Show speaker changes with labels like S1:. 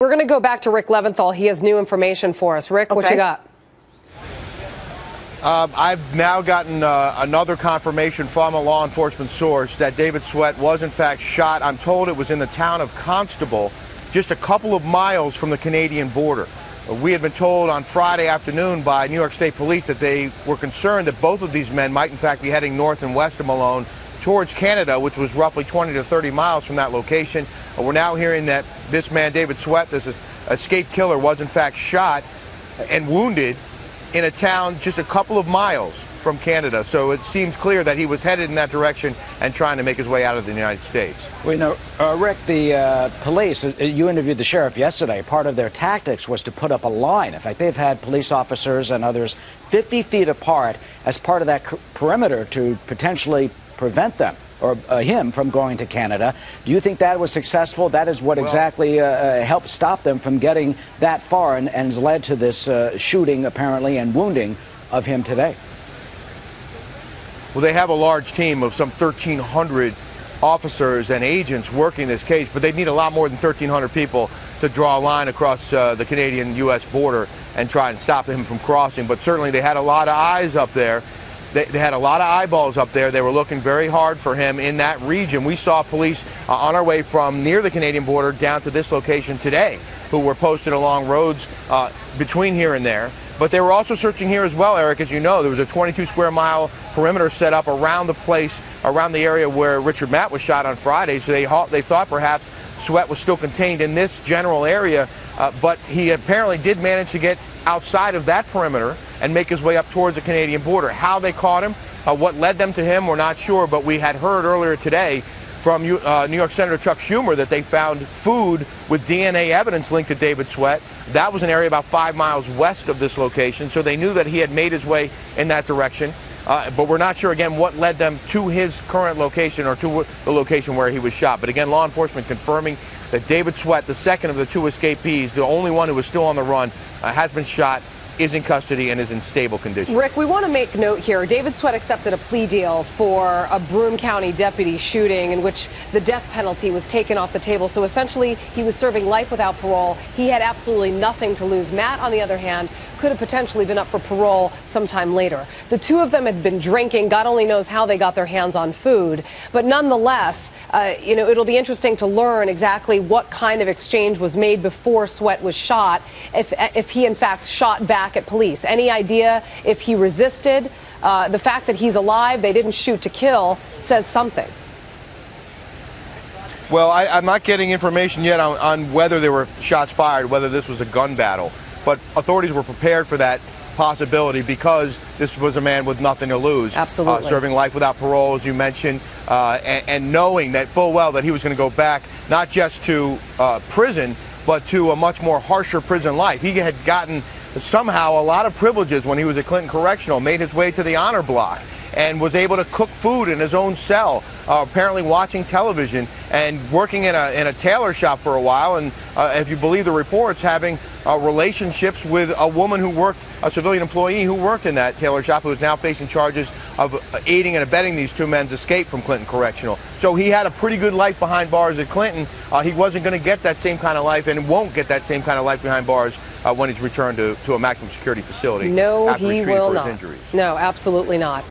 S1: We're going to go back to Rick Leventhal. He has new information for us. Rick, what you got?
S2: I've now gotten another confirmation from a law enforcement source that David Sweat was in fact shot. I'm told it was in the town of Constable, just a couple of miles from the Canadian border. We had been told on Friday afternoon by New York State Police that they were concerned that both of these men might in fact be heading north and west of Malone towards Canada, which was roughly 20 to 30 miles from that location. We're now hearing that this man, David Sweat, this escaped killer, was in fact shot and wounded in a town just a couple of miles from Canada. So it seems clear that he was headed in that direction and trying to make his way out of the United States.
S3: We know, Rick, the police, you interviewed the sheriff yesterday. Part of their tactics was to put up a line. In fact, they've had police officers and others 50 feet apart as part of that perimeter to potentially prevent them or him from going to Canada. Do you think that was successful? That is what exactly helped stop them from getting that far and has led to this shooting, apparently, and wounding of him today.
S2: Well, they have a large team of some 1,300 officers and agents working this case, but they need a lot more than 1,300 people to draw a line across the Canadian-U.S. border and try and stop him from crossing. But certainly they had a lot of eyes up there. They had a lot of eyeballs up there. They were looking very hard for him in that region. We saw police on our way from near the Canadian border down to this location today, who were posted along roads between here and there. But they were also searching here as well, Eric. As you know, there was a 22 square mile perimeter set up around the place, around the area where Richard Matt was shot on Friday. So they thought perhaps Sweat was still contained in this general area, but he apparently did manage to get outside of that perimeter and make his way up towards the Canadian border. How they caught him, what led them to him, we're not sure, but we had heard earlier today from New York Senator Chuck Schumer that they found food with DNA evidence linked to David Sweat. That was an area about 5 miles west of this location, so they knew that he had made his way in that direction. But we're not sure, again, what led them to his current location or to the location where he was shot. But again, law enforcement confirming that David Sweat, the second of the two escapees, the only one who was still on the run, has been shot, is in custody, and is in stable condition.
S1: Rick, we want to make note here. David Sweat accepted a plea deal for a Broome County deputy shooting in which the death penalty was taken off the table. So essentially, he was serving life without parole. He had absolutely nothing to lose. Matt, on the other hand, could have potentially been up for parole sometime later. The two of them had been drinking. God only knows how they got their hands on food. But nonetheless, it'll be interesting to learn exactly what kind of exchange was made before Sweat was shot, if he in fact shot back at police. Any idea if he resisted? The fact that he's alive, they didn't shoot to kill, says something.
S2: Well, I'm not getting information yet on whether there were shots fired, whether this was a gun battle. But authorities were prepared for that possibility because this was a man with nothing to lose.
S1: Absolutely.
S2: Serving life without parole, as you mentioned, and knowing that full well that he was going to go back not just to prison, but to a much more harsher prison life. He had gotten somehow a lot of privileges when he was at Clinton Correctional, made his way to the honor block, and was able to cook food in his own cell, apparently watching television and working in a tailor shop for a while, and if you believe the reports, having relationships with a woman who worked, a civilian employee who worked in that tailor shop, who is now facing charges of aiding and abetting these two men's escape from Clinton Correctional. So he had a pretty good life behind bars at Clinton. He wasn't going to get that same kind of life and won't get that same kind of life behind bars when he's returned to a maximum security facility.
S1: No,
S2: after
S1: he
S2: he's treated
S1: will
S2: for
S1: not.
S2: his injuries.
S1: No, absolutely not.